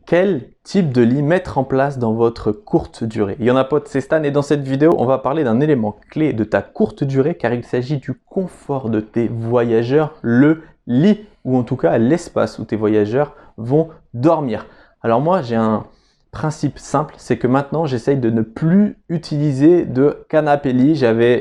Quel type de lit mettre en place dans votre courte durée? Il y en a pas, c'est Stan et dans cette vidéo, on va parler d'un élément clé de ta courte durée car il s'agit du confort de tes voyageurs, le lit ou en tout cas l'espace où tes voyageurs vont dormir. Alors moi, j'ai un principe simple, c'est que maintenant j'essaye de ne plus utiliser de canapé lit.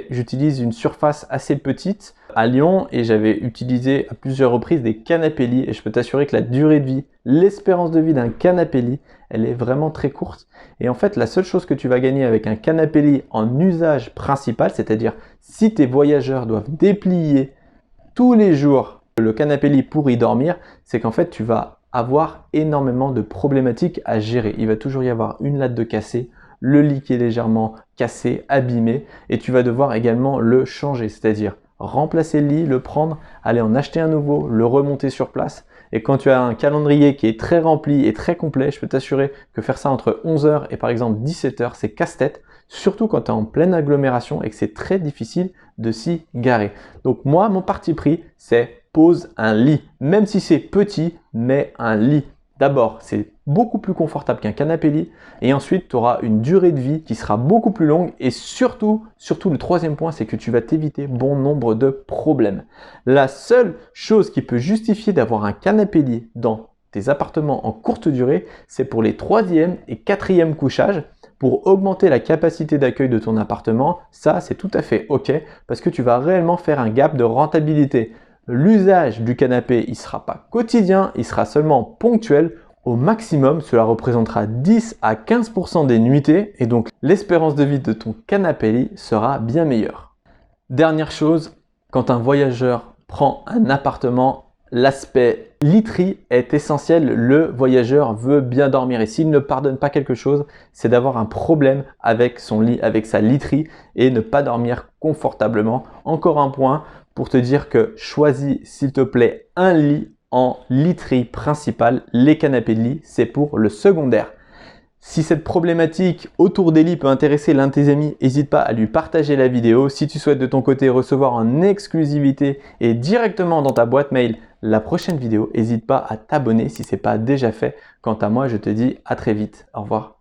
J'utilise une surface assez petite à Lyon et j'avais utilisé à plusieurs reprises des canapés lits et je peux t'assurer que la durée de vie, l'espérance de vie d'un canapé lit, elle est vraiment très courte. Et en fait, la seule chose que tu vas gagner avec un canapé lit en usage principal, c'est-à-dire si tes voyageurs doivent déplier tous les jours le canapé lit pour y dormir, c'est qu'en fait tu vas avoir énormément de problématiques à gérer. Il va toujours y avoir une latte de cassée, le lit qui est légèrement cassé, abîmé, et tu vas devoir également le changer, c'est-à-dire remplacer le lit, le prendre, aller en acheter un nouveau, le remonter sur place. Et quand tu as un calendrier qui est très rempli et très complet, je peux t'assurer que faire ça entre 11h et par exemple 17h, c'est casse-tête, surtout quand tu es en pleine agglomération et que c'est très difficile de s'y garer. Donc moi, mon parti pris, c'est pose un lit, même si c'est petit, mais un lit. D'abord, c'est beaucoup plus confortable qu'un canapé lit et ensuite, tu auras une durée de vie qui sera beaucoup plus longue et surtout le troisième point, c'est que tu vas t'éviter bon nombre de problèmes. La seule chose qui peut justifier d'avoir un canapé lit dans tes appartements en courte durée, c'est pour les troisième et quatrième couchages. Pour augmenter la capacité d'accueil de ton appartement, ça c'est tout à fait ok parce que tu vas réellement faire un gap de rentabilité. L'usage du canapé, il ne sera pas quotidien, il sera seulement ponctuel. Au maximum, cela représentera 10 à 15% des nuitées et donc l'espérance de vie de ton canapé lit sera bien meilleure. Dernière chose, quand un voyageur prend un appartement, l'aspect literie est essentiel. Le voyageur veut bien dormir et s'il ne pardonne pas quelque chose, c'est d'avoir un problème avec son lit, avec sa literie et ne pas dormir confortablement. Encore un point pour te dire que choisis s'il te plaît un lit en literie principale. Les canapés de lit, c'est pour le secondaire. Si cette problématique autour des lits peut intéresser l'un de tes amis, n'hésite pas à lui partager la vidéo. Si tu souhaites de ton côté recevoir en exclusivité et directement dans ta boîte mail la prochaine vidéo, n'hésite pas à t'abonner si ce n'est pas déjà fait. Quant à moi, je te dis à très vite. Au revoir.